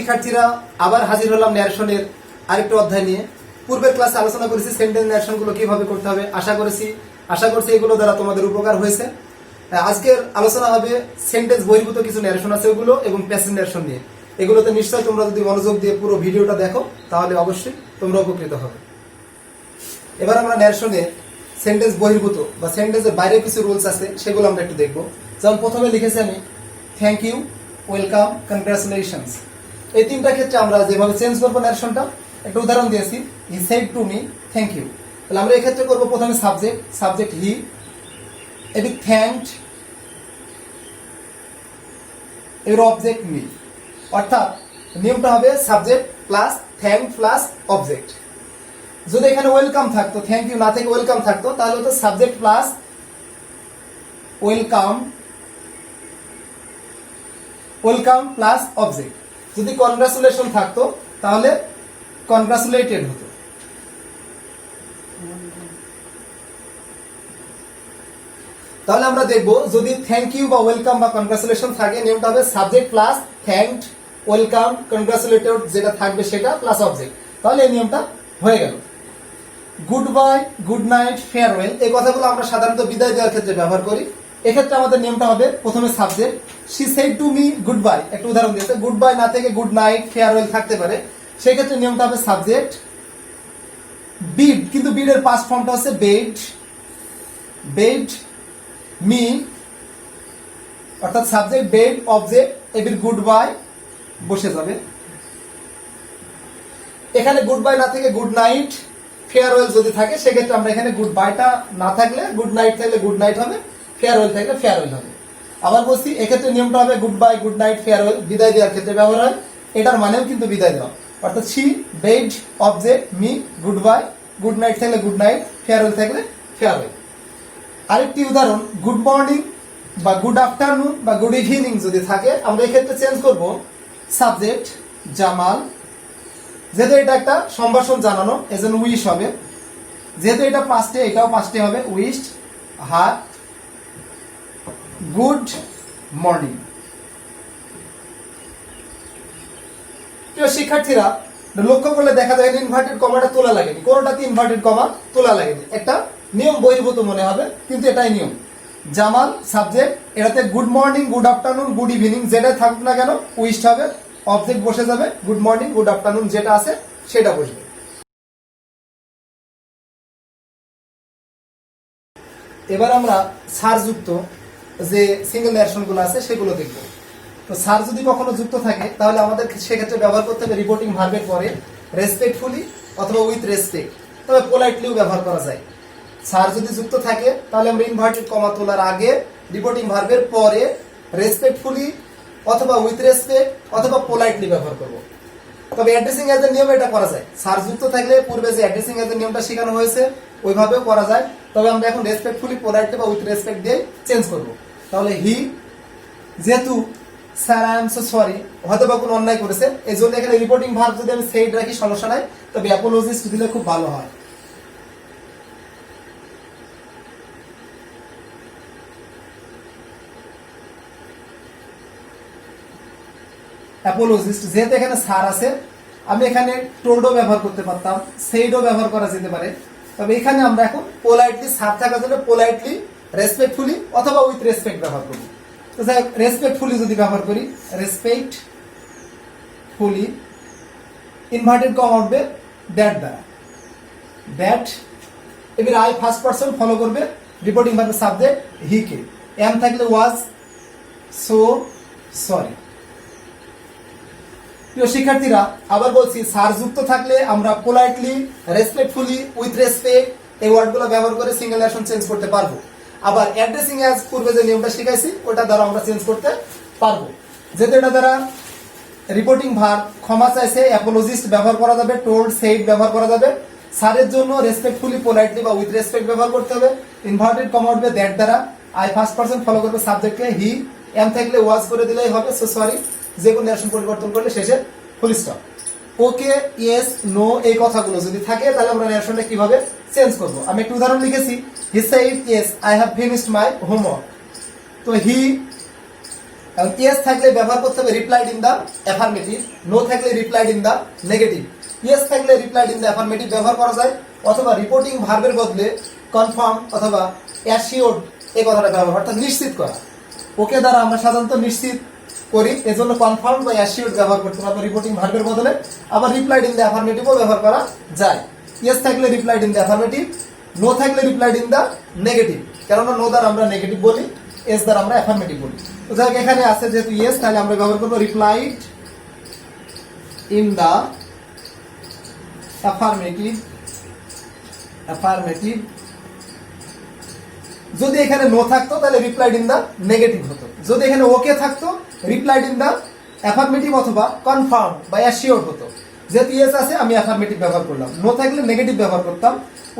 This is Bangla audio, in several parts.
শিক্ষার্থীরা আবার হাজির হলাম ন্যারেশনের আরেকটা অধ্যায় নিয়ে। পূর্বের ক্লাসে আলোচনা করেছি সেন্টেন্স ন্যারেশনগুলো কিভাবে করতে হবে। আশা করছি এগুলো দ্বারা তোমাদের উপকার হয়েছে। আজকের আলোচনা হবে সেন্টেন্স বহির্ভূত কিছু ন্যারেশন আছে ওগুলো এবং প্যাসিভ ন্যারেশন নিয়ে। এগুলোতে নিশ্চয় তোমরা যদি মনোযোগ দিয়ে পুরো ভিডিওটা দেখো তাহলে অবশ্যই তোমরা উপকৃত হবে। এবার আমরা ন্যারেশনে সেন্টেন্স বহির্ভূত বা সেন্টেন্সের বাইরে কিছু রুলস আছে সেগুলো আমরা একটু দেখবো। যেমন প্রথমে লিখেছি আমি থ্যাংক ইউ, ওয়েলকাম, কনগ্রাচুলেশনস। এই তিনটা ক্ষেত্রে আমরা যেভাবে চেঞ্জ করবো ন্যারেশনটা, একটা উদাহরণ দিয়েছি, he said to me thank you. তাহলে আমরা এই ক্ষেত্রে করবো প্রথমে সাবজেক্ট হি, এবার থ্যাঙ্কড, এর অবজেক্ট মি। অর্থাৎ নিয়মটা হবে subject plus thank plus object. যদি এখানে ওয়েলকাম থাকতো, থ্যাংক ইউ না থেকে ওয়েলকাম থাকতো, তাহলে হতো subject plus welcome plus object. যদি কনগ্রাচুলেশন থাকতো তাহলে কনগ্রাচুলেটেড হতো। তাহলে আমরা দেখবো যদি থ্যাংক ইউ বা ওয়েলকাম বা কনগ্রাচুলেশন থাকে, নিয়মটা হবে সাবজেক্ট প্লাস থ্যাঙ্কড, ওয়েলকাম, কনগ্রাচুলেটেড যেটা থাকবে সেটা প্লাস অবজেক্ট। তাহলে এই নিয়মটা হয়ে গেল। Good bye, good night, farewell, এই কথাগুলো আমরা সাধারণত বিদায় দেওয়ার ক্ষেত্রে ব্যবহার করি। এক্ষেত্রে আমাদের নিয়মটা হবে প্রথমে subject, she said to me good bye. একটা উদাহরণ দিয়েছে, গুড বাই না থেকে গুড নাইট, ফেয়ারওয়েল থাকতে পারে, সেক্ষেত্রে নিয়মটা হবে সাবজেক্ট বিড, কিন্তু বিডের পাস্ট ফর্মটা হচ্ছে বেড মি, অর্থাৎ সাবজেক্ট বেড অবজেক্ট এবির গুড বাই বসে যাবে। এখানে গুড বাই না থেকে গুড নাইট, ফেয়ারওয়েল যদি থাকে সেক্ষেত্রে আমরা এখানে গুড বাইটা না থাকলে গুড নাইট থাকলে গুড নাইট হবে, ফেয়ারওয়েল থাকলে ফেয়ারওয়েল হবে। আবার বলছি এক্ষেত্রে নিয়মটা হবে good bye, good night, farewell বিদায় দেওয়ার ক্ষেত্রে ব্যবহার হয়। এটার মানেও কিন্তু বিদায় দেওয়া, অর্থাৎ she bed object me good bye, good night থাকলে গুড নাইট, ফেয়ারওয়েল থাকলে ফেয়ারওয়েল। আরেকটি উদাহরণ, গুড মর্নিং বা গুড আফটারনুন বা গুড ইভিনিং যদি থাকে, আমরা এক্ষেত্রে চেঞ্জ করব সাবজেক্ট জামাল, যেহেতু এটা একটা সম্ভাষণ জানানো এজন্য উইশ হবে। যেহেতু এটা পাস্টে, এটাও পাস্টে হবে, উইশড হার গুড মর্নিং। প্রিয় শিক্ষার্থীরা, লক্ষ্য করলে দেখা যায় ইনভার্টেড কমাটা তোলা লাগেনি, কোনোটাতে ইনভার্টেড কমা তোলা লাগেনি। একটা নিয়ম বহির্ভূত মনে হবে কিন্তু এটাই নিয়ম। জামাল সাবজেক্ট, এটাতে good morning, good afternoon, good evening যেটা থাকুক না কেন উইশড হবে, অবজেক্ট বসে যাবে, গুড মর্নিং, গুড আফটারনুন যেটা আছে সেটা বসবে। এবার আমরা সারযুক্ত যে সিঙ্গেল ন্যারেশনগুলো আছে সেগুলো দেখব। তো সার যদি কখনো যুক্ত থাকে তাহলে আমাদের সেক্ষেত্রে ব্যবহার করতে হবে রিপোর্টিং ভার্বের পরে রেসপেক্টফুলি অথবা উইথ রেসপেক্ট, তবে পোলাইটলিও ব্যবহার করা যায়। সার যদি যুক্ত থাকে তাহলে আমরা ইনভার্টেড কমা তোলার আগে রিপোর্টিং ভার্বের পরে রেসপেক্টফুলি অথবা উইথ রেসপেক্ট অথবা পোলাইটলি ব্যবহার করব। তবে অ্যাড্রেসিং এজ এর নিয়মে এটা করা যায়। সার যুক্ত থাকলে পূর্বে যে অ্যাড্রেসিং এজ এর নিয়মটা শেখানো হয়েছে ওইভাবেও করা যায়, তবে আমরা এখন রেসপেক্টফুলি, পোলাইটলি বা উইথ রেসপেক্ট দিয়ে চেঞ্জ করব। তাহলে হি, যেহেতু sir I am so sorry, হয়তো বা কোনো অন্যায় করেছে, এই জন্য এখানে রিপোর্টিং ভার্ব যদি আমি সেইড রাখি সমস্যা নাই, তবে অ্যাপোলজিস্ট দিলে খুব ভালো হয়। অ্যাপোলজিস্ট, যেহেতু এখানে স্যার আছে, আমি এখানে টোল্ডও ব্যবহার করতে পারতাম, সেইডও ব্যবহার করা যেতে পারে, তবে এখানে আমরা এখন পোলাইটলি, স্যার থাকার জন্য পোলাইটলি, রেসপেক্টফুলি অথবা উইথ রেসপেক্ট ব্যবহার করব। তো যাই রেসপেক্টফুলি যদি ব্যবহার করি, রেসপেক্টফুলি ইনভার্টেড কমা উঠবে দ্যাট দ্বারা, দ্যাট এবার আই ফার্স্ট পারসন ফলো করবে রিপোর্টিং ভার্বের সাবজেক্ট হি কে, এম থাকলে ওয়াজ সো সরি। প্রিয় শিক্ষার্থীরা, আবার বলছি সার যুক্ত থাকলে আমরা পোলাইটলি, রেসপেক্টফুলি, উইথ রেসপেক্ট এই ওয়ার্ডগুলো ব্যবহার করে সিঙ্গেল ন্যারেশন চেঞ্জ করতে পারবো। আবার অ্যাড্রেসিং অ্যাজ পূর্বে যে নিয়মটা শিখাইছি ওটা দ্বারা আমরা চেঞ্জ করতে পারবো। যেহেতু এটা দ্বারা রিপোর্টিং ভার্ব ক্ষমা চাইছে, অ্যাপোলজিস্ট ব্যবহার করা যাবে, টোল্ড, সেইড ব্যবহার করা যাবে। সারের জন্য রেসপেক্টফুলি, পোলাইটলি বা উইথ রেসপেক্ট ব্যবহার করতে হবে। ইনভার্টেড কমা উঠবে দ্যাট দ্বারা, আই ফার্স্ট পারসন ফলো করবে সাবজেক্টকে হি, এম থাকলে ওয়াজ করে দিলেই হবে, সো সরি যে কোনো ন্যারেশন পরিবর্তন করলে শেষে ফুল স্টপ। ওকে, ইয়েস, নো এই কথাগুলো যদি থাকে তাহলে আমরা ন্যারেশনটা কিভাবে চেঞ্জ করব। আমি একটা উদাহরণ লিখেছি, he said yes I have finished my homework. তো হি এবং ইয়েস থাকলে ব্যবহার করতে হবে replied in the affirmative, no থাকলে replied in the negative. Yes থাকলে রিপ্লাইড ইন দা অ্যাফার্মেটিভ ব্যবহার করা যায়, অথবা রিপোর্টিং ভার্বের বদলে কনফার্ম অথবা অ্যাসিওর্ড এই কথাটা ব্যবহার, অর্থাৎ নিশ্চিত করা। ওকে দ্বারা আমরা সাধারণত নিশ্চিত করি, এজন্য কনফার্ম বা অ্যাসিওর্ড ব্যবহার করতে পারবো রিপোর্টিং ভার্বের বদলে। আবার রিপ্লাইড ইন দ্য অ্যাফার্মেটিভও ব্যবহার করা যায়। ইয়েস থাকলে replied in the affirmative, no থাকলে রিপ্লাইড ইন দ্য নেগেটিভ, কেননা নো দ্বারা আমরা নেগেটিভ বলি, এস দ্বারা আমরা অ্যাফার্মেটিভ বলি। তো যাই হোক, এখানে আছে যেহেতু ইয়েস, তাহলে আমরা ব্যবহার করবো রিপ্লাইড ইন দ্য অ্যাফার্মেটিভ। যদি এখানে নো থাকতো তাহলে রিপ্লাইড ইন দা নেগেটিভ হতো। যদি এখানে ওকে থাকতো রিপ্লাইড ইন দা অ্যাফার্মেটিভ অথবা কনফার্ম বা অ্যাসিওর্ড হতো। যেহেতু ইয়েস আছে আমি অ্যাফার্মেটিভ ব্যবহার করলাম, নো থাকলে নেগেটিভ ব্যবহার করতাম,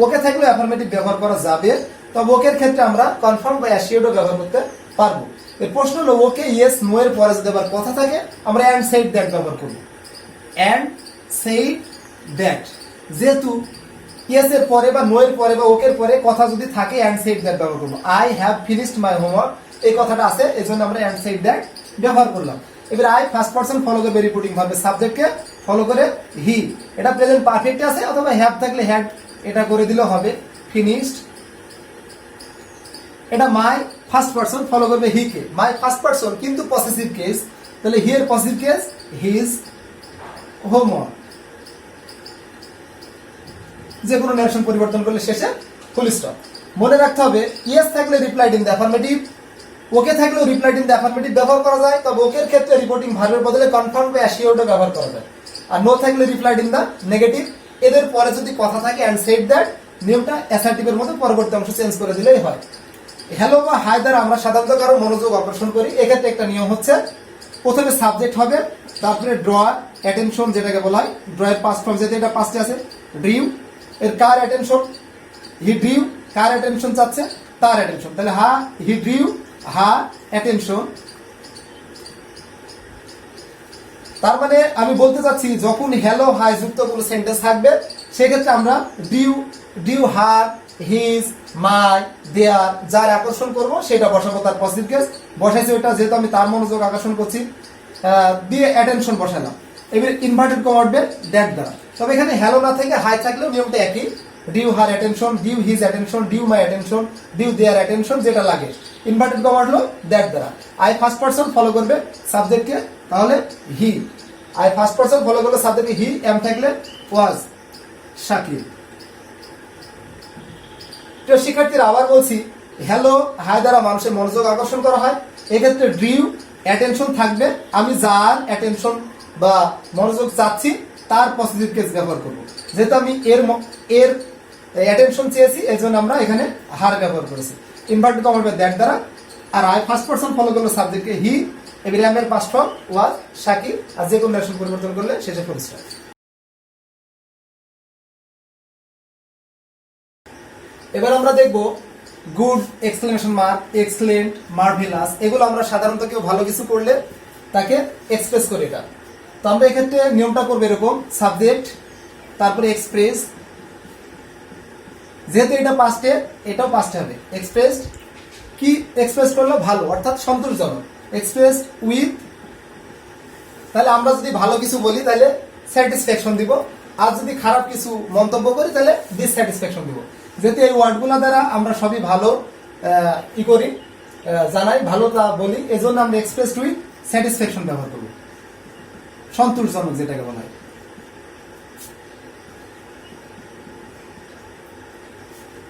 ওকে থাকলে অ্যাফার্মেটিভ ব্যবহার করা যাবে, তবে ওকের ক্ষেত্রে আমরা কনফার্ম বা অ্যাসিওর্ডও ব্যবহার করতে পারবো। এর প্রশ্ন হলো ওকে ইয়েস নো এর পরে যদি আবার কথা থাকে আমরা অ্যান্ড সেইড দ্যাট ব্যবহার করবো। অ্যান্ড সেইড দ্যাট, যেহেতু ইয়েস এর পরে বা নো এর পরে বা ওকের পরে কথা যদি থাকে অ্যান্ড সেইড দ্যাট ব্যবহার করবো। I have finished my homework এই কথাটা আছে, এই জন্য আমরা অ্যান্ড সেইড দ্যাট ব্যবহার করলাম। এবার আই ফার্স্ট পারসন ফলো করবে রিপোর্টিং ভার্বে, সাবজেক্টকে ফলো করে হি, এটা প্রেজেন্ট পারফেক্ট আছে, অথবা হ্যাভ থাকলে হ্যাড এটা করে দিলেও হবে, ফিনিশড। এটা মাই ফার্স্ট পারসন ফলো করবে হি কে, মাই ফার্স্ট পারসন কিন্তু পসেসিভ কেস, তাহলে হি এর পসেসিভ কেস হিজ হোমওয়ার্ক। যে কোনো নেশন পরিবর্তন করলে শেষে ফুল স্টপ। মনে রাখতে হবে ইয়েস থাকলে রিপ্লাইড ইন দ্য অ্যাফার্মেটিভ, ওকে থাকলেও রিপ্লাইড ইন দ্য অ্যাফার্মেটিভ ব্যবহার করা যায়, তবে ওকের ক্ষেত্রে রিপোর্টিং ভার্বের বদলে কনফার্ম বা অ্যাসিওর্ডও ব্যবহার করা যায়। আর নো থাকলে রিপ্লাইড ইন দ্য নেগেটিভ, এদের পরে যদি কথা থাকে অ্যান্ড সেইড দ্যাট, নিয়মটা অ্যাসার্টিভের মতো পরবর্তী অংশ চেঞ্জ করে দিলেই হয়। হ্যালো বা হাই দ্বারা আমরা সাধারণত কারো মনোযোগ আকর্ষণ করি। এক্ষেত্রে একটা নিয়ম হচ্ছে প্রথমে সাবজেক্ট হবে, তারপরে ড্রয়ার অ্যাটেনশন যেটাকে বলা হয়, ড্রয়ের পাস্ট ফর্ম যেটা এটা পাস্টে আছে, ড্রিউ এর কার অ্যাটেনশন, হি ড্রিউ কার অ্যাটেনশন চাচ্ছে, তার অ্যাটেনশন, তাহলে হা হি ড্রিউ হা অ্যাটেনশন। তার মানে আমি বলতে চাচ্ছি যখন হ্যালো হাই যুক্ত কোনো সেন্টেন্স থাকবে সেক্ষেত্রে আমরা ডিউ হার হিজ মাই দেয়ার যার আকর্ষণ করব সেটা বসাবো, তার পজিটিভ কেস বসাইছি ওইটা, যেহেতু আমি তার মনোযোগ আকর্ষণ করছি দিয়ে অ্যাটেনশন বসালাম। এবার ইনভার্টেড কমা উঠবে দ্যাট দ্বারা। তবে এখানে হ্যালো না থেকে হাই থাকলেও নিয়মটা একই, due her attention, due his attention, due my attention, due their attention যেটা লাগে। ইনভার্টেড কমা উঠলো দ্যাট দ্বারা। আই ফার্স্ট পারসন ফলো করবে সাবজেক্টকে, তাহলে হি, আই ফার্স্ট পারসন ফলো করলে সাবজেক্টে হি, এম থাকলে ওয়াজ শাকিব। তো শিক্ষার্থীরা আবার বলছি, হ্যালো হাই দ্বারা মানুষের মনোযোগ আকর্ষণ করা হয়। এক্ষেত্রে ড্রিউ অ্যাটেনশন থাকবে, আমি যার অ্যাটেনশন বা মনোযোগ চাচ্ছি তার পজিটিভ কেস ব্যবহার করব। যেহেতু আমি এর অ্যাটেনশন চেয়েছি এই জন্য আমরা এখানে হার ব্যবহার করেছি। ইনভার্টেড কমা উঠবে দ্যাট দ্বারা। আর আই ফার্স্ট পারসন ফলো করলো সাবজেক্টকে হি, এবার এম এর পাস্ট ফর্ম ওয়াজ শাকিব, আর যে কোনো নেশন পরিবর্তন করলে শেষে ফুল স্টপ। এবার আমরা দেখব good, exclamation mark, excellent, marvellous, এগুলো আমরা সাধারণত কেউ ভালো কিছু করলে তাকে এক্সপ্রেস করি। এটা তো আমরা এক্ষেত্রে নিয়মটা করবো এরকম, সাবজেক্ট তারপরে এক্সপ্রেস, যেহেতু এটা পাস্টে এটাও পাস্টে হবে। এক্সপ্রেস কি এক্সপ্রেস করলো ভালো অর্থাৎ সন্তোষজনক, এক্সপ্রেস উইথ, তাহলে আমরা যদি ভালো কিছু বলি তাহলে স্যাটিসফ্যাকশন দিব, আর যদি খারাপ কিছু মন্তব্য করি তাহলে ডিসস্যাটিসফ্যাকশন দিব। যেহেতু এই ওয়ার্ডগুলো দ্বারা আমরা সবই ভালো ই করি, জানাই ভালো তা বলি, এজন্য আমরা এক্সপ্রেস উইথ স্যাটিসফ্যাকশন ব্যবহার করব, সন্তোষজনক যেটাকে বলা হয়।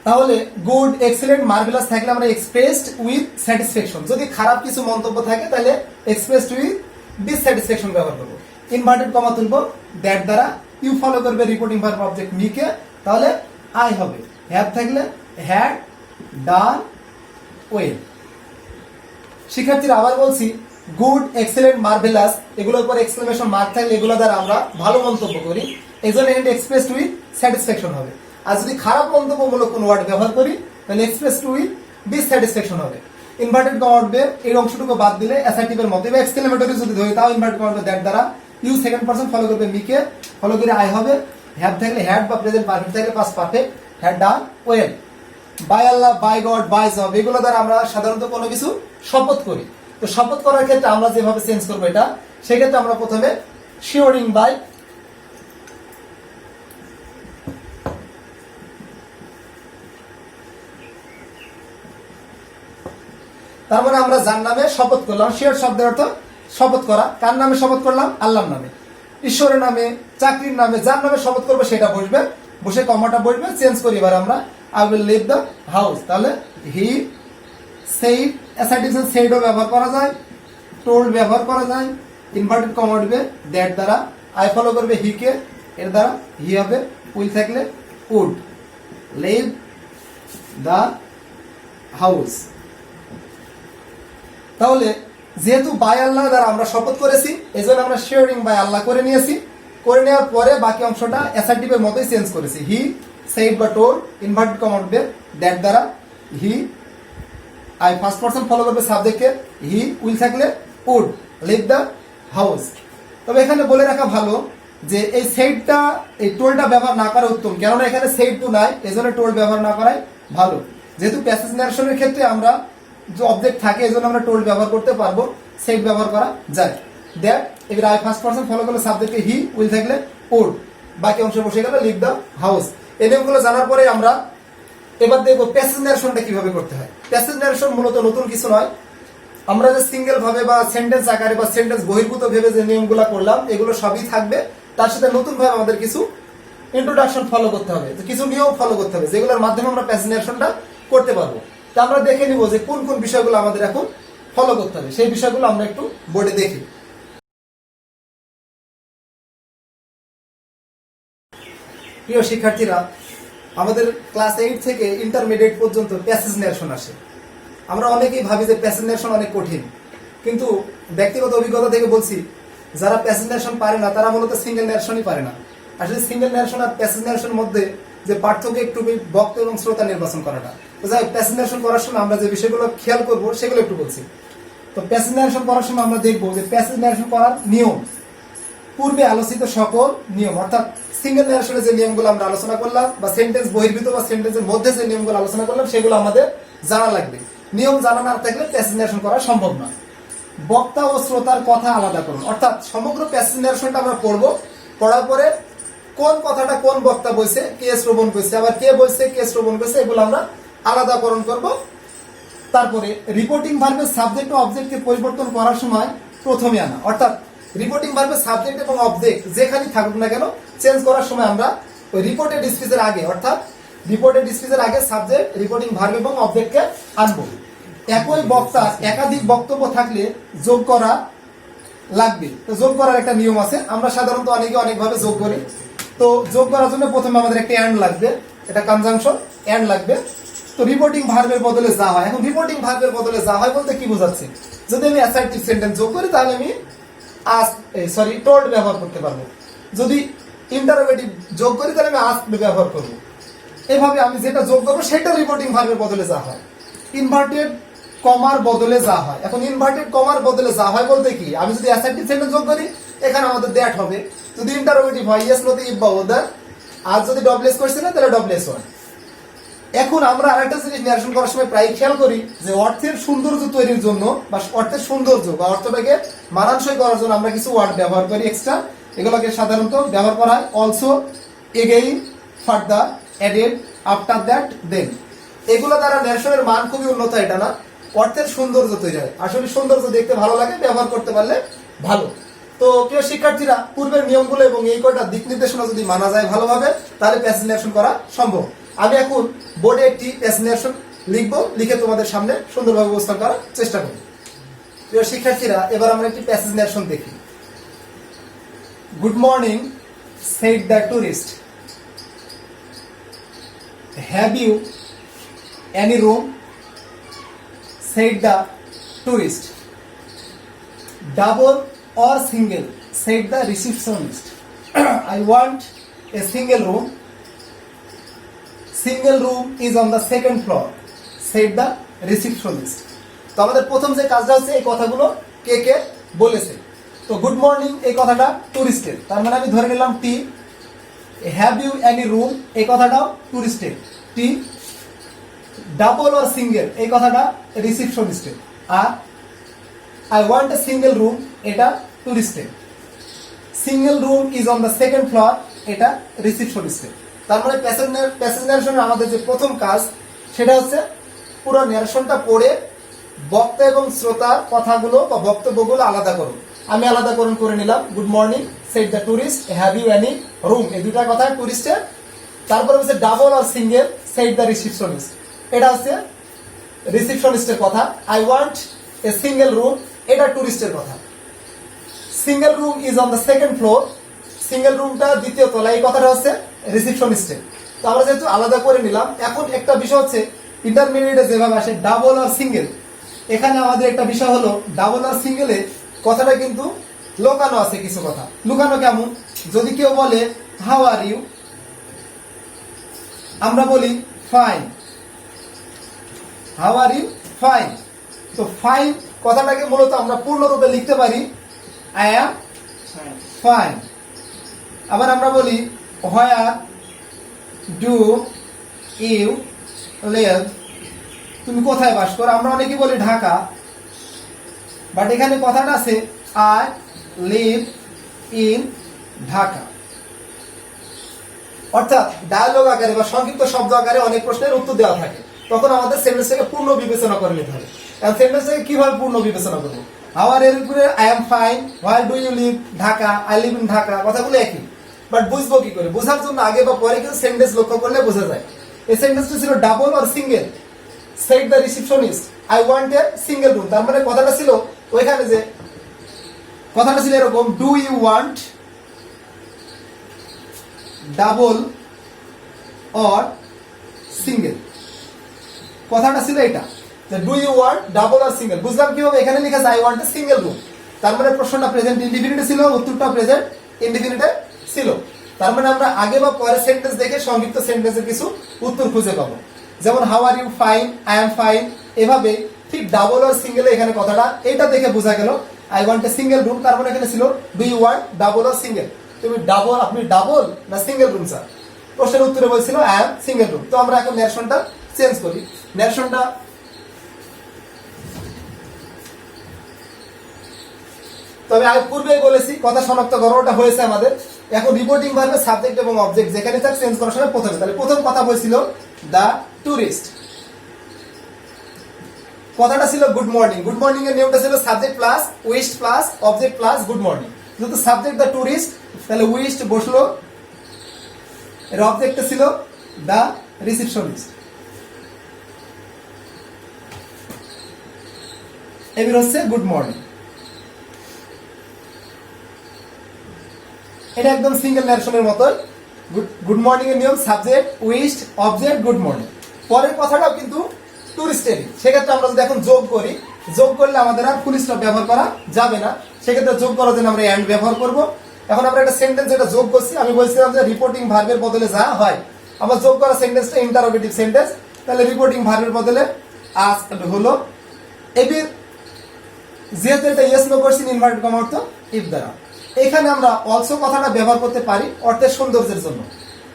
তাহলে গুড, এক্সেলেন্ট, মার্ভেলাস থাকলে আমরা এক্সপ্রেসড উইথ স্যাটিসফ্যাকশন, যদি খারাপ কিছু মন্তব্য থাকে তাহলে এক্সপ্রেসড উইথ ডিসস্যাটিসফ্যাকশন ব্যবহার করবো। ইনভার্টেড কমা তুলবো দ্যাট দ্বারা, ইউ ফলো করবে রিপোর্টিং ভার্ব অবজেক্ট মি কে, তাহলে আই হবে। হ্যাভ থাকলে হ্যাড ডান ওয়েল। শিক্ষার্থীরা আবার বলছি, গুড, এক্সেলেন্ট, মার্ভেলাস এগুলোর পর এক্সক্লেমেশন মার্ক থাকলে এগুলো দ্বারা আমরা ভালো মন্তব্য করি, এই জন্য এন্ড এক্সপ্রেসড উইথ স্যাটিসফ্যাকশন হবে। আর যদি খারাপ মন্তব্যমূলক কোনো ওয়ার্ড ব্যবহার করি তাহলে এক্সপ্রেসড উইথ ডিসস্যাটিসফ্যাকশন হবে। ইনভার্টেড কমা উঠবে, এই অংশটুকু বাদ দিলে অ্যাসার্টিভের মতো, বা এক্সক্লেমেটরি যদি ধরি তাও ইনভার্টেড কমা উঠবে দ্যাট দ্বারা। ইউ সেকেন্ড পারসন ফলো করবে মি কে, ফলো করে আই হবে। হ্যাভ থাকলে হ্যাড বা প্রেজেন্ট পারফেক্ট থাকলে past perfect, had done well. By Allah, by God, by Jove এগুলো দ্বারা আমরা সাধারণত কোনো কিছু শপথ করি, তো শপথ করার ক্ষেত্রে আমরা যেভাবে চেঞ্জ করবো এটা, সেক্ষেত্রে আমরা প্রথমে শিওরিং বাই, তার মানে আমরা যার নামে শপথ করলাম, শিওর শব্দের অর্থ শপথ করা, কার নামে শপথ করলাম? আল্লাহর নামে, ঈশ্বরের নামে, চাকরির নামে, যার নামে শপথ করবে সেটা বসবে, বসে কমাটা বসবে। চেঞ্জ করি এবার আমরা, I will leave the house, তাহলে হি সেইড, অ্যাসার্টিভ সেইডও ব্যবহার করা যায়, টোল্ড ব্যবহার করা যায়, ইনভার্টেড কমা উঠবে দ্যাট দ্বারা, আই ফলো করবে হি কে, এর দ্বারা হি হবে, উইল থাকলে উড, লিভ দ্য হাউস। তাহলে যেহেতু বাই আল্লাহ দ্বারা আমরা শপথ করেছি, এই জন্য আমরা শিওরিং বাই আল্লাহ করে নিয়েছি। করে নেওয়ার পরে বাকি অংশটা অ্যাসার্টিভের মতোই চেঞ্জ করেছি, হি সেইড বা টোল্ড, ইনভার্টেড কমা উঠবে দ্যাট দ্বারা, হি, আই ফার্স্ট পারসন ফলো করবে সাবজেক্টকে, হি, উইল থাকলে উড, লিভ দ্য হাউস। তবে এখানে বলে রাখা ভালো যে এই সেইডটা, এই টোলটা ব্যবহার না করা উত্তম, কেননা এখানে সেইড টু নাই, এই জন্য টোল ব্যবহার না করাই ভালো। যেহেতু প্যাসেজ ন্যারেশনের ক্ষেত্রে আমরা যে অবজেক্ট থাকে, এই জন্য আমরা টোল ব্যবহার করতে পারবো, সেইড ব্যবহার করা যায়। দ্যাট, এবার আই ফার্স্ট পারসন ফলো করলে সাবজেক্টকে হি, উইল থাকলে উড, বাকি অংশ বসে গেল লিভ দ্য হাউস। এই নিয়মগুলো জানার পরে আমরা এবার দেখবো প্যাসেজ ন্যারেশনটা কিভাবে করতে হয়। প্যাসেজ ন্যারেশন মূলত নতুন কিছু নয়, আমরা যে সিঙ্গেল ভাবে বা সেন্টেন্স আকারে বা সেন্টেন্স বহির্ভূত ভেবে যে নিয়মগুলো করলাম, এগুলো সবই থাকবে। তার সাথে নতুন ভাবে আমাদের কিছু ইন্ট্রোডাকশন ফলো করতে হবে, কিছু নিয়ম ফলো করতে হবে, যেগুলোর মাধ্যমে আমরা প্যাসেজ ন্যারেশনটা করতে পারবো। তা আমরা দেখে নিব যে কোন কোন বিষয়গুলো আমাদের এখন ফলো করতে হবে, সেই বিষয়গুলো আমরা একটু বোর্ডে দেখি। প্রিয় শিক্ষার্থীরা, আমাদের ক্লাস 8 থেকে ইন্টারমিডিয়েট পর্যন্ত প্যাসেজ ন্যারেশন আসে। আমরা অনেকেই ভাবি যে প্যাসেজ ন্যারেশন অনেক কঠিন, কিন্তু ব্যক্তিগত অভিজ্ঞতা থেকে বলছি, যারা প্যাসেজ ন্যারেশন পারে না তারা মূলত সিঙ্গেল ন্যারেশনই পারে না। আসলে সিঙ্গেল ন্যারেশন আর প্যাসেজ ন্যারেশনের মধ্যে যে পার্থক্য, একটু বক্তা এবং শ্রোতা নির্বাচন করাটা। তো যাই হোক, প্যাসেজ ন্যারেশন করার সময় আমরা যে বিষয়গুলো খেয়াল করবো সেগুলো একটু বলছি। তো প্যাসেজ ন্যারেশন করার সময় আমরা দেখবো যে প্যাসেজ ন্যারেশন করার নিয়ম, পূর্বে আলোচিত সকল নিয়ম, অর্থাৎ সিঙ্গেল ন্যারেশনের যে নিয়মগুলো আমরা আলোচনা করলাম, বা সেন্টেন্স বহির্ভূত বা সেন্টেন্সের মধ্যে যে নিয়মগুলো আলোচনা করলাম, সেগুলো আমাদের জানা লাগবে। নিয়ম জানা না থাকলে প্যাসেজ ন্যারেশন করা সম্ভব না। বক্তা ও শ্রোতার কথা আলাদা করুন, অর্থাৎ সমগ্র প্যাসেজ ন্যারেশনটা আমরা পড়বো, পড়ার পরে কোন কথাটা কোন বক্তা বলছে, কে শ্রবণ করছে, আবার কে বলছে, কে শ্রবণ করছে, এগুলো আমরা আলাদাকরণ করব। তারপরে রিপোর্টিং ভার্বের সাবজেক্ট ও অবজেক্টকে পরিবর্তন করার সময় প্রথমে আনা, অর্থাৎ রিপোর্টিং ভার্বের সাবজেক্ট এবং অবজেক্ট যেখানেই থাকুক না কেন, চেঞ্জ করার সময় আমরা ওই রিপোর্টেড স্পিচের আগে, অর্থাৎ রিপোর্টেড স্পিচের আগে সাবজেক্ট, রিপোর্টিং ভার্ব এবং অবজেক্টকে আনবো। একই বক্তা একাধিক বক্তব্য থাকলে যোগ করা লাগবে। তো যোগ করার একটা নিয়ম আছে, আমরা সাধারণত অনেকে অনেকভাবে যোগ করি। তো যোগ করার জন্য প্রথমে আমাদের একটা অ্যান্ড লাগবে, এটা কনজাংশন, অ্যান্ড লাগবে। তো রিপোর্টিং ভার্বের বদলে যা হয়, এখন রিপোর্টিং ভার্বের বদলে যা হয় বলতে কি বোঝাচ্ছে? যদি আমি অ্যাসার্টিভ সেন্টেন্স যোগ করি তাহলে আমি টোল্ড ব্যবহার করতে পারবো। যদি ইন্টারোগেটিভ যোগ করি তাহলে আমি আস্ক ব্যবহার করবো। এভাবে আমি যেটা যোগ করবো সেটা রিপোর্টিং ভার্বের বদলে যা হয়। ইনভার্টেড কমার বদলে যা হয়, এখন ইনভার্টেড কমার বদলে যা হয় বলতে কি, আমি যদি অ্যাসার্টিভ সেন্টেন্স যোগ করি এখানে আমাদের দ্যাট হবে। যদি ইন্টারোগেটিভ হয় ইয়েস, নো, ইফ বা ওদার, আর যদি ডবলেস করছি না তাহলে ডবলেস হয়। এখন আমরা আরেকটা জিনিস ন্যারেশন করার সময় প্রায় খেয়াল করি যে অর্থের সৌন্দর্য তৈরির জন্য বা অর্থের সৌন্দর্য বা অর্থটাকে মানানসই করার জন্য আমরা কিছু ওয়ার্ড ব্যবহার করি এক্সট্রা। এগুলোকে সাধারণত ব্যবহার করা হয় also, again, further, added, after that, then. এগুলো দ্বারা ন্যারেশনের মান খুবই উন্নত, এটা না, অর্থের সৌন্দর্য তৈরি হয়। আসলে সৌন্দর্য দেখতে ভালো লাগে, ব্যবহার করতে পারলে ভালো। তো প্রিয় শিক্ষার্থীরা, পূর্বের নিয়মগুলো এবং এই কয়টা দিক নির্দেশনা যদি মানা যায় ভালোভাবে, তাহলে প্যাসেজ ন্যারেশন করা সম্ভব। আমি এখন বোর্ডে একটি প্যাসেজ ন্যারেশন লিখবো, লিখে তোমাদের সামনে সুন্দরভাবে উপস্থাপন করার চেষ্টা করব। প্রিয় শিক্ষার্থীরা, এবার আমরা একটি প্যাসেজ ন্যারেশন দেখি। Good morning, said the tourist. Have you any room? said the tourist. Double or single? said the receptionist. I want a single room. Single room is on the second floor, said the receptionist. তো আমাদের প্রথম যে কাজটা হচ্ছে এই কথাগুলো কে কে বলেছে। তো গুড মর্নিং এই কথাটা টুরিস্টের, তার মানে আমি ধরে নিলাম টি। হ্যাভ ইউ এনি রুম এই কথাটাও টুরিস্টের, টি। ডাবল অর সিঙ্গেল এই কথাটা রিসিপশনিস্টের, আর I want a single room, এটা টুরিস্টের। Single room is on the second floor, এটা রিসিপশনিস্টের। তার মানে প্যাসেজ ন্যারেশনের আমাদের যে প্রথম কাজ সেটা হচ্ছে পুরো ন্যারেশনটা পড়ে বক্তা এবং শ্রোতার কথাগুলো বা বক্তব্যগুলো আলাদা করুন। আমি আলাদাকরণ করে নিলাম। Good morning said the tourist, have you any room, এই দুটা কথা টুরিস্টের। তারপরে হচ্ছে double R single said the receptionist, এটা হচ্ছে রিসিপশনিস্টের কথা। I want a single room, এটা টুরিস্টের কথা। Single room is on the second floor, single রুমটা দ্বিতীয় তলা, এই কথাটা হচ্ছে রিসিপশনিস্টের। তো আমরা যেহেতু আলাদা করে নিলাম, এখন একটা বিষয় হচ্ছে ইন্টারমিডিয়েটে যেভাবে আসে ডাবল আর সিঙ্গেল, এখানে আমাদের একটা বিষয় হলো ডাবল আর সিঙ্গেলে কথাটা কিন্তু লুকানো আছে কিছু কথা। লুকানো কেমন? যদি কেউ বলে হাউ আর ইউ, আমরা বলি fine. How are you, fine. তো ফাইন কথাটাকে মূলত আমরা পূর্ণরূপে লিখতে পারি আই অ্যাম ফাইন। আবার আমরা বলি হোয়ার ডু ইউ লিভ, তুমি কোথায় বাস করো। আমরা অনেকে বলি ঢাকা, বাট এখানে কথাটা আছে আই লিভ ইন ঢাকা। অর্থাৎ ডায়ালগ আকারে বা সংক্ষিপ্ত শব্দ আকারে অনেক প্রশ্নের উত্তর দেওয়া থাকে, তখন আমাদের সেন্টেন্সটাকে পূর্ণ বিবেচনা করে নিতে হবে। এখন সেন্টেন্সটাকে কিভাবে পূর্ণ বিবেচনা করবো? হাওয়ার এর উপরে I am fine, where do you live, Dhaka, I live in Dhaka, কথাগুলো একই, বাট বুঝবো কি করে? বোঝার জন্য আগে বা পরে কিন্তু সেন্টেন্স লক্ষ্য করলে বোঝা যায়। এই সেন্টেন্সটা ছিল double R single. Said the receptionist I want a single room, তার মানে কথাটা ছিল ওইখানে যে কথাটা ছিল এরকম, do you want double or single, কথাটা ছিল এটা যে do you want double R single. বুঝলাম কিভাবে? এখানে লিখেছে I want a single room, তার মানে প্রশ্নটা প্রেজেন্ট ইনডিফিনিটে ছিল, উত্তরটা প্রেজেন্ট ইনডিফিনিটে ছিল। তার মানে আমরা আগে বা পরে সেন্টেন্স দেখে সংক্ষিপ্ত সেন্টেন্সের কিছু উত্তর খুঁজে পাবো। যেমন how are you, fine, I am fine, এভাবে ঠিক ডাবল আর সিঙ্গেলে এখানে কথাটা এটা দেখে বোঝা গেল I want a single room, তার মানে এখানে ছিল do you want double R single. তুমি ডাবল, আপনি ডাবল না সিঙ্গেল রুম স্যার? প্রশ্নের উত্তরে বলছিল আই এম সিঙ্গেল রুম। তো আমরা এখন ন্যারেশনটা চেঞ্জ করি। ন্যারেশনটা তবে আমি পূর্বেই বলেছি কথা শনাক্ত করাটা হয়েছে আমাদের। এখন রিপোর্টিং ভার্বের সাবজেক্ট এবং অবজেক্ট যেখানে থাক চেঞ্জ করার সময় প্রথমে, তাহলে প্রথম কথা বলছিল দ্য টুরিস্ট, কথাটা ছিল গুড মর্নিং। গুড মর্নিং এর নিয়মটা ছিল subject plus wished plus object plus good morning. যেহেতু সাবজেক্ট দ্য টুরিস্ট, তাহলে উইশড বসলো, এর অবজেক্টটা ছিল দ্য রিসিপশনিস্ট। এবার হচ্ছে গুড মর্নিং, এটা একদম সিঙ্গেল ন্যারেশনের মতো। গুড মর্নিং এর নিয়ম subject wished object good morning. পরের কথাটাও কিন্তু টুরিস্টেরই। সেক্ষেত্রে আমরা যদি এখন যোগ করি, যোগ করলে আমাদের আর ফুল স্টপ ব্যবহার করা যাবে না। সেক্ষেত্রে যোগ করার জন্য আমরা এন্ড ব্যবহার করব। এখন আমরা একটা সেন্টেন্স এটা যোগ করছি, আমি বলছিলাম যে রিপোর্টিং ভার্বের বদলে যা হয়, আমার যোগ করা সেন্টেন্সটা ইন্টারোগেটিভ সেন্টেন্স, তাহলে রিপোর্টিং ভার্বের বদলে আস্কড হলো। এবার যেহেতু এটা yes no question inverted comma অর্থ ইফ দ্বারা, এখানে আমরা অলসো কথাটা ব্যবহার করতে পারি অর্থের সৌন্দর্যের জন্য।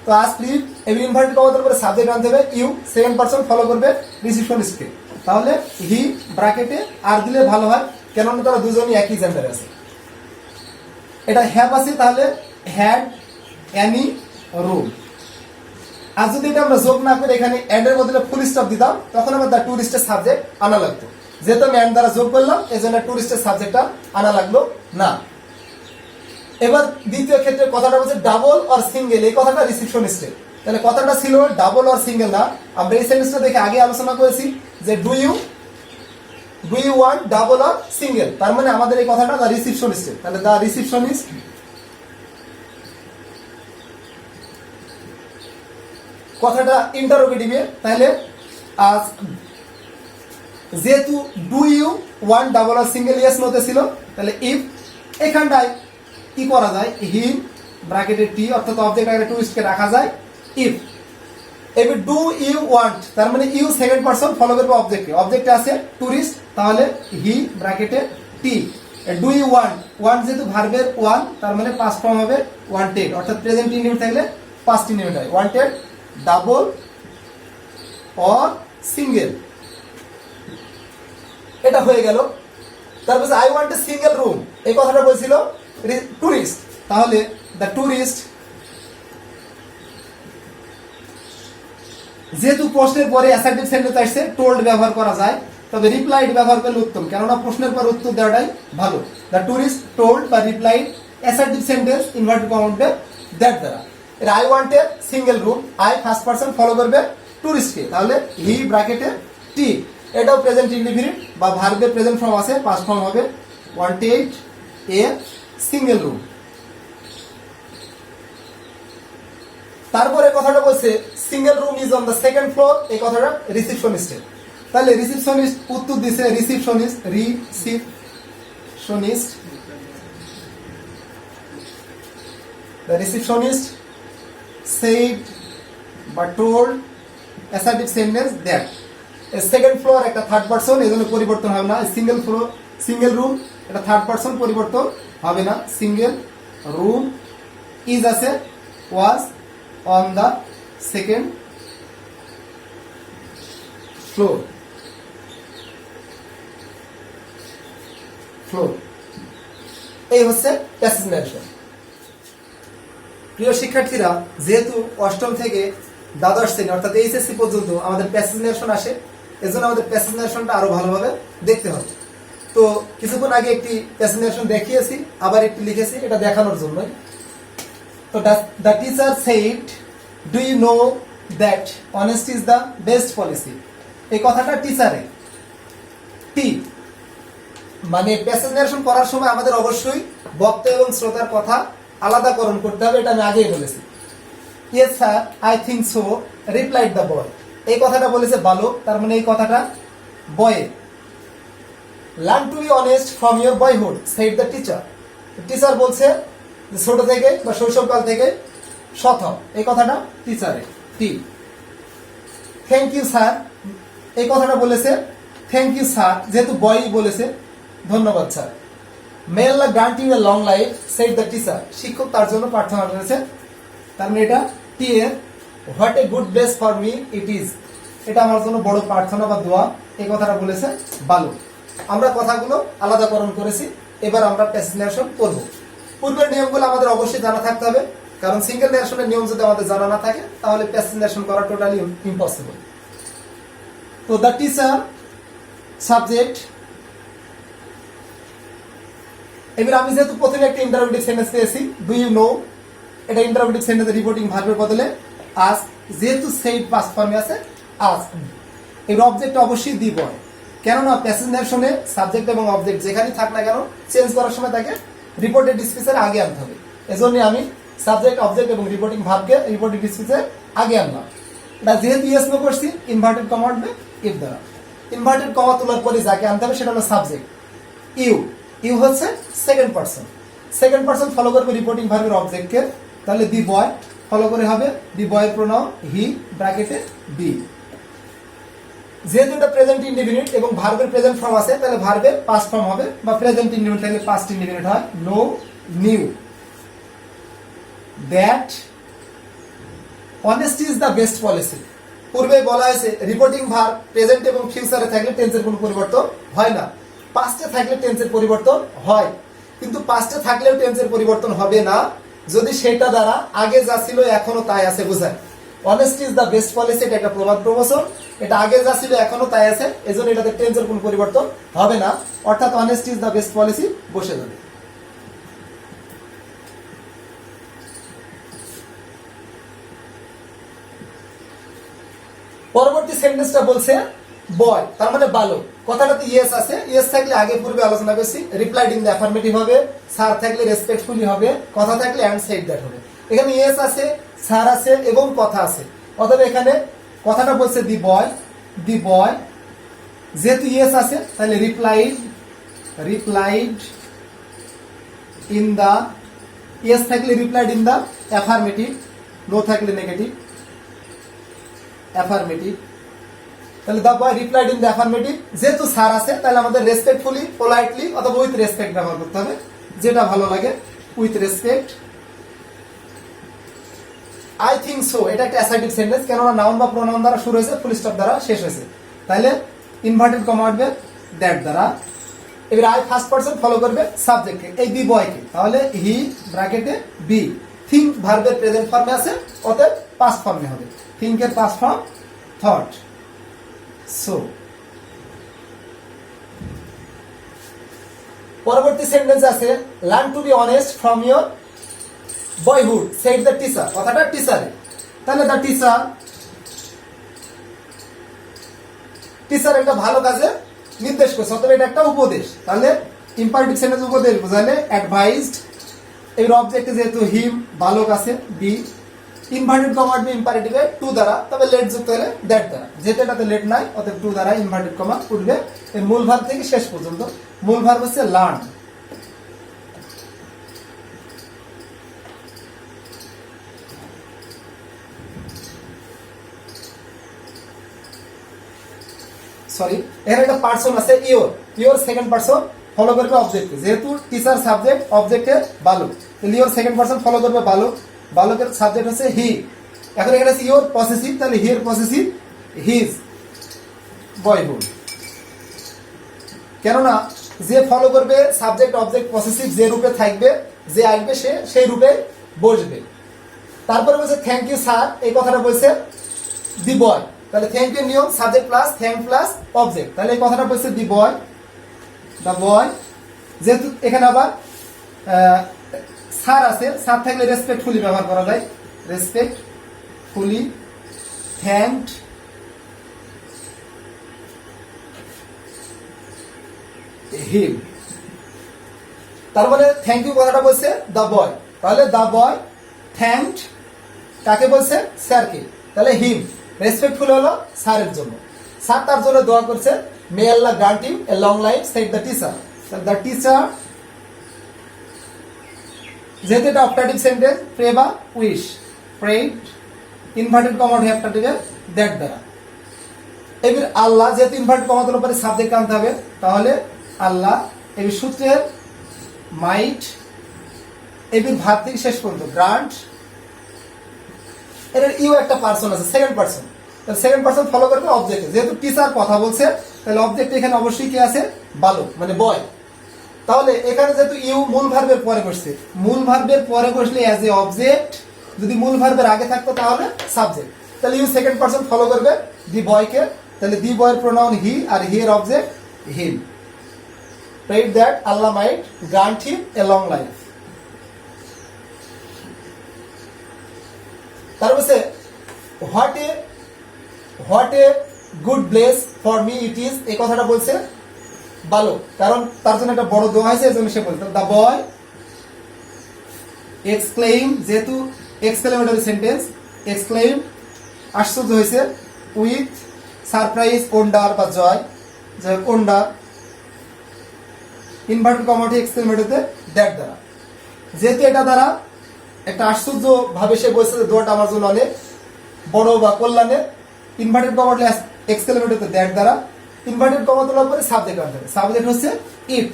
তো আস্ক লিভ, এবার ইনভার্টেড কমার পরে সাবজেক্ট আনতে হবে ইউ, সেকেন্ড পারসন ফলো করবে রিসিপশনিস্টকে, তাহলে হি ব্র্যাকেটে আর দিলে ভালো হয়, কেননা তারা দুজনই একই জেন্ডারে আছে। এটা হ্যাভ আছে, তাহলে হ্যাড এনি রুম। আর যদি এটা আমরা যোগ না করে এখানে এন্ড এর বদলে ফুল স্টপ দিতাম, তখন আমার দ্য টুরিস্টের সাবজেক্ট আনা লাগতো। যেহেতু আমি এন্ড দ্বারা যোগ করলাম, এই জন্য টুরিস্টের সাবজেক্টটা আনা লাগলো না। এবার দ্বিতীয় ক্ষেত্রে কথাটা হচ্ছে ডাবল আর সিঙ্গেল, এই কথাটা রিসিপশনিস্টের। তাহলে কথাটা ছিল ডাবল আর সিঙ্গেল না, আমরা এই সেন্টেন্সটা দেখে আগে আলোচনা করেছি যে do you want double R single, তার মানে আমাদের এই কথাটা দ্য রিসিপশনিস্টের। তাহলে দ্য রিসিপশনিস্ট, কথাটা ইন্টারোগেটিভে, তাহলে আজ যেহেতু do you want double R single yes নোতে ছিল, তাহলে ইফ এখানটায় কি করা যায়, হিম ব্র্যাকেটে টি অর্থাৎ অবজেক্ট আকারে টুরিস্টকে রাখা যায় ইফ। এবার ডু ইউ ওয়ান্ট, তার মানে ইউ সেকেন্ড পারসন ফলো করবে অবজেক্টকে, অবজেক্টে আছে টুরিস্ট, তাহলে হি ব্র্যাকেটে টি। ডু ইউ ওয়ান্ট যেহেতু ভার্বের ওয়ান, তার মানে পাস্ট ফর্ম হবে ওয়ান্টেড, অর্থাৎ প্রেজেন্ট ইনডিফিনিট থাকলে পাস্ট ইনডিফিনিট হয়, ওয়ান্টেড ডাবল অর সিঙ্গেল। এটা হয়ে গেল। তারপর I want a single room, এই কথাটা বলছিল টুরিস্ট, তাহলে দ্য টুরিস্ট, যেহেতু প্রশ্নের পরে অ্যাসার্টিভ সেন্টেন্স আসছে টোল্ড ব্যবহার করা যায়, তবে রিপ্লাইড ব্যবহার করলে উত্তম, কেননা প্রশ্নের পর উত্তর দেওয়াটাই ভালো। দ্য টুরিস্ট টোল্ড বা replied assertive sentence inverted comma উঠবে দ্যাট দ্বারা। এর I want a single room, I first person follow করবে টুরিস্টকে, তাহলে হি ব্র্যাকেটে টি, এটাও প্রেজেন্ট ইনডিফিনিট বা ভার্বের প্রেজেন্ট ফর্ম আছে, পাস্ট ফর্ম হবে ওয়ান্টেড এ সিঙ্গেল রুম। তারপরে কথাটা বলছে single room is on the second floor, এই কথাটা রিসিপশনিস্টের, তাহলে রিসিপশনিস্ট উত্তর দিছে রিসিপশনিস্ট, the receptionist said বা told assertive sentence that a second floor একটা থার্ড পারসন, এজন্য পরিবর্তন হবে না, সিঙ্গেল ফ্লোর সিঙ্গেল রুম এটা থার্ড পারসন, পরিবর্তন হবে না, সিঙ্গেল রুম ইজ আছে was on the second floor, এই হচ্ছে প্যাসেজ ন্যারেশন। প্রিয় শিক্ষার্থীরা, যেহেতু অষ্টম থেকে দ্বাদশ শ্রেণী অর্থাৎ এইচএসসি পর্যন্ত আমাদের প্যাসেজ ন্যারেশন আসে, এজন্য আমাদের প্যাসেজ ন্যারেশনটা আরো ভালোভাবে দেখতে হবে। তো কিছুক্ষণ আগে একটি প্যাসেজ ন্যারেশন দেখিয়েছি, আবার একটি লিখেছি, এটা দেখানোর জন্যই। তো the teacher said, do you know that honesty is the best policy, এই কথাটা টিচারে টি, মানে প্যাসেজ ন্যারেশন করার সময় আমাদের অবশ্যই বক্তা এবং শ্রোতার কথা আলাদাকরণ করতে হবে, এটা আমি আগেই বলেছি। Yes sir, I think so, replied the boy, এই কথাটা বলেছে বালক, তার মানে এই কথাটা বয়ে। Learn to be honest from your boyhood, shed the teacher, teacher বলছে ছোট থেকে বা শৈশবকাল থেকে সৎ হও, এই কথাটা টিচারে টি। থ্যাংক ইউ স্যার, এই কথাটা বলেছে থ্যাংক ইউ স্যার, যেহেতু বয় বলেছে ধন্যবাদ sir. May Allah grant you a long life, said the teacher, শিক্ষক তার জন্য প্রার্থনা করেছে, তার মানে এটা টি এর what a good bless for me it is, এটা আমার জন্য বড় প্রার্থনা বা দোয়া, এই কথাটা বলেছে বালু। আমরা কথাগুলো আলাদাকরণ করেছি, এবার আমরা প্যাসেজ ন্যারেশন করব। পূর্বের নিয়মগুলো আমাদের অবশ্যই জানা থাকতে হবে, কারণ সিঙ্গেল ন্যারেশনের নিয়ম যদি আমাদের জানা না থাকে তাহলে প্যাসেজ ন্যারেশন করা টোটালি ইম্পসিবল। তো দ্য টিচার সাবজেক্ট, এবার আমি যেহেতু প্রথমে একটা ইন্টারোগেটিভ সেন্টেন্স পেয়েছি, ডু ইউ নো, এটা ইন্টারোগেটিভ সেন্টেন্সের রিপোর্টিং ভার্বের বদলে আজ, যেহেতু সেইড পাস্ট ফর্মে আছে আজ, এর অবজেক্ট অবশ্যই দি বয়, কেননা প্যাসেজ ন্যারেশনে সাবজেক্ট এবং অবজেক্ট যেখানেই থাক না কেন চেঞ্জ করার সময় তাকে রিপোর্টেড স্পিচের আগে আনতে হবে, এজন্য আমি সাবজেক্ট অবজেক্ট এবং রিপোর্টিং ভার্বকে রিপোর্টেড স্পিচের আগে আনলাম। এটা যেহেতু ইয়েস নো করছি, ইনভার্টেড কমা উঠবে ইফ দ্বারা, ইনভার্টেড কমা তোলার পরে যাকে আনতে হবে সেটা হলো সাবজেক্ট, ইউ, ইউ হচ্ছে সেকেন্ড পারসন ফলো করবে রিপোর্টিং ভার্বের অবজেক্টকে, তাহলে দি বয় ফলো করে হবে দি বয়ের প্রোনাউন হি ব্র্যাকেটে বি। যেহেতু এটা প্রেজেন্ট ইনডিফিনিট এবং ভার্বের প্রেজেন্ট ফর্ম আছে, তাহলে ভার্বের পাস্ট ফর্ম হবে, বা প্রেজেন্ট ইনডিফিনিট থাকলে পাস্ট ইনডিফিনিট হয়, know knew that honesty is the best policy. পূর্বে বলা হয়েছে রিপোর্টিং ভার্ব প্রেজেন্ট এবং ফিউচারে থাকলে টেন্সের কোনো পরিবর্তন হয় না, পাস্টে থাকলে টেন্সের পরিবর্তন হয়, কিন্তু পাস্টে থাকলেও টেন্সের পরিবর্তন হবে না যদি সেটা দ্বারা আগে যা ছিল এখনো তাই আছে বোঝায়। Honesty is the best policy, এটা একটা প্রবাদ প্রবচন, এটা আগে যা ছিল এখনো তাই আছে, এজন্য এটাতে টেন্সের কোনো পরিবর্তন হবে না, অর্থাৎ honesty is the best policy বসে যাবে। পরবর্তী সেন্টেন্সটা বলছে বয়, তার মানে বালক, কথাটাতে ইয়েস আছে, ইয়েস থাকলে আগে পূর্বে আলোচনা করছি রিপ্লাইড ইন দ্য অ্যাফার্মেটিভ হবে, স্যার থাকলে রেসপেক্টফুলি হবে, কথা থাকলে অ্যান্ড সেড দ্যাট হবে। এখানে ইয়েস আছে, স্যার আছে এবং কথা আছে, অতএব এখানে কথাটা বলছে দি বয়, যেহেতু ইয়েস আছে তাহলে রিপ্লাইড ইন দ্য, ইয়েস থাকলে replied in the affirmative, no থাকলে নেগেটিভ অ্যাফার্মেটিভ, তাহলে the boy replied in the affirmative. যেহেতু স্যার আছে তাহলে আমাদের রেসপেক্টফুলি, পোলাইটলি অথবা উইথ রেসপেক্ট ব্যবহার করতে হবে, যেটা ভালো লাগে, with respect. I think so, এটা একটা অ্যাসার্টিভ সেন্টেন্স, কেননা নাউন বা প্রোনাউন দ্বারা শুরু হয়েছে, ফুল স্টপ দ্বারা শেষ হয়েছে, তাহলে ইনভার্টেড কমা আসবে দ্যাট দ্বারা। এবার আই ফার্স্ট পারসন ফলো করবে সাবজেক্টকে, এই বি বয়কে, তাহলে হি ব্র্যাকেটে বি থিঙ্ক ভার্বের প্রেজেন্ট ফর্মে আছে, অতএব পাস্ট ফর্মে হবে। থিঙ্কের পাস্ট ফর্ম থট। সো পরবর্তী সেন্টেন্স আছে learn to be honest from your boyhood shed the teacher, কথাটা টিচারে, তাহলে দ্য টিচার, টিচার একটা ভালো কাজে নির্দেশ করছে, অথবা এটা একটা উপদেশ, তাহলে ইম্পারেটিভ সেন্টেন্স উপদেশ বোঝালে অ্যাডভাইসড, এর অবজেক্টে যেহেতু হিম বালক আছে বি, ইনভার্টেড কমা উঠবে ইম্পারেটিভে টু দ্বারা, তবে লেট যুক্ত হলে দ্যাট দ্বারা, যেহেতু এটাতে লেট নাই অতএব টু দ্বারা ইনভার্টেড কমা উঠবে। এর মূল ভার্ব থেকে শেষ পর্যন্ত, মূল ভার্ব হচ্ছে লার্ন। সরি, এখানে একটা পার্সন আছে your, your second person follow করবে অবজেক্টকে, যেহেতু টিচার সাবজেক্ট অবজেক্টের বালক, তাহলে ইওর সেকেন্ড পার্সন ফলো করবে বালক, বালকের সাবজেক্ট হচ্ছে হি। এখন এখানে আছে ইওর পসেসিভ, তাহলে হিয়ার পসেসিভ হিজ বয়হুড, কেননা যে ফলো করবে সাবজেক্ট অবজেক্ট পসেসিভ যে রূপে থাকবে, যে আসবে সে সেই রূপে বসবে। তারপরে বলছে থ্যাংক ইউ স্যার, এই কথাটা বলছে দি বয়, তাহলে থ্যাংক ইউ নিয়ম subject plus thank plus object, তাহলে এই কথাটা বলছে দি বয়, দ্য বয়। যেহেতু এখানে আবার স্যার আছে, স্যার থাকলে রেসপেক্টফুলি ব্যবহার করা যায়, রেসপেক্টফুলি থ্যাঙ্কড হিম, তার মানে থ্যাংক ইউ কথাটা বলছে দ্য বয়, তাহলে দ্য বয় থ্যাঙ্কড কাকে বলছে, স্যারকে, তাহলে হিম রেসপেক্টফুল হলো স্যারের জন্য, স্যার তার জন্য দোয়া করছে, may Allah grant him a long life said the teacher, the teacher, যেহেতু এটা অপটাটিভ সেন্টেন্স প্রে বা উইশ, প্রেড ইনভার্টেড কমা উঠে অপটাটিভে দ্যাট দ্বারা। এবার আল্লাহ, যেহেতু ইনভার্টেড কমার উপরে সাবজেক্ট আনতে হবে, তাহলে আল্লাহ, এবার সূত্রের মাইট, এবার ভাব থেকে শেষ পর্যন্ত গ্রান্ট, এর ইউ একটা পার্সন আছে সেকেন্ড পার্সন, তাহলে সেকেন্ড পার্সন ফলো করবে অবজেক্ট, যেহেতু টিচার কথা বলছে তাহলে অবজেক্ট এখানে অবশ্যই কি আছে, বালক মানে বয়, তাহলে এখানে যেহেতু ইউ মূল ভার্বের পরে বসছে, মূল ভার্বের পরে বসলে অ্যাজ এ অবজেক্ট, যদি মূল ভার্বের আগে থাকতো তাহলে সাবজেক্ট, তাহলে ইউ সেকেন্ড পার্সন ফলো করবে দি বয়কে, তাহলে দি বয়ের প্রোনাউন হি আর হি এর object him. Prayed that Allah might grant him a long life. তারপর বলছে what a good place for me it is, এই কথাটা বলছে বালক, কারণ তার জন্য একটা বড় দোয়া হয়েছে, এই জন্য সে বলছে দ্য বয় এক্সক্লেইম, যেহেতু এক্সক্লেমেটরি সেন্টেন্স, এক্সক্লেইম আশ্চর্য হয়েছে, উইথ সারপ্রাইজ ওন্ডার বা জয়, ওন্ডার ইনভার্টেড কমা উঠে এক্সক্লেমেটরিতে দ্যাট দ্বারা, যেহেতু এটা দ্বারা একটা আশ্চর্য ভাবে সে বলছে যে দোয়াটা আমার জন্য অনেক বড় বা কল্যাণের, ইনভার্টেড কমা উঠলে এক্সক্লেমেটরিতে দ্যাট দ্বারা, ইনভার্টেড কমা তোলার পরে সাবজেক্ট আনতে হবে, সাবজেক্ট হচ্ছে ইট,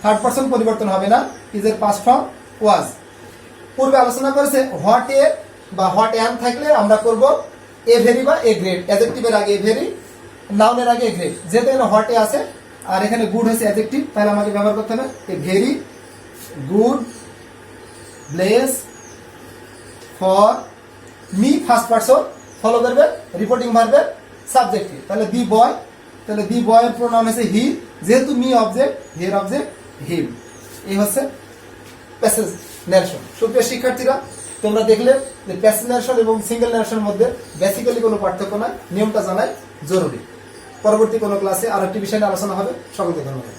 থার্ড পার্সন পরিবর্তন হবে না, ইজ এর পাস্ট ফর্ম ওয়াজ। পূর্বে আলোচনা করেছে হোয়াট এ বা হোয়াট অ্যান থাকলে আমরা করব এ ভেরি বা এ গ্রেট, অ্যাডজেক্টিভের আগে এ ভেরি, নাউনের আগে এ গ্রেট, যেহেতু এখানে হোয়াট এ আছে আর এখানে গুড হয়েছে অ্যাডজেক্টিভ, তাহলে আমাকে ব্যবহার করতে হবে a very good place for me, first person follow করবে রিপোর্টিং ভার্বের সাবজেক্টকে, তাহলে দি বয়, তাহলে দি বয়ের প্রোনাউন হচ্ছে হি, যেহেতু মি অবজেক্ট হিয়ার অবজেক্ট হিম। এই হচ্ছে প্যাসেজ ন্যারেশন। সুপ্রিয় শিক্ষার্থীরা, তোমরা দেখলে যে প্যাসেজ ন্যারেশন এবং সিঙ্গেল ন্যারেশনের মধ্যে বেসিক্যালি কোনো পার্থক্য নাই, নিয়মটা জানাই জরুরি। পরবর্তী কোনো ক্লাসে আরো একটি বিষয় নিয়ে আলোচনা হবে। সকলকে ধন্যবাদ।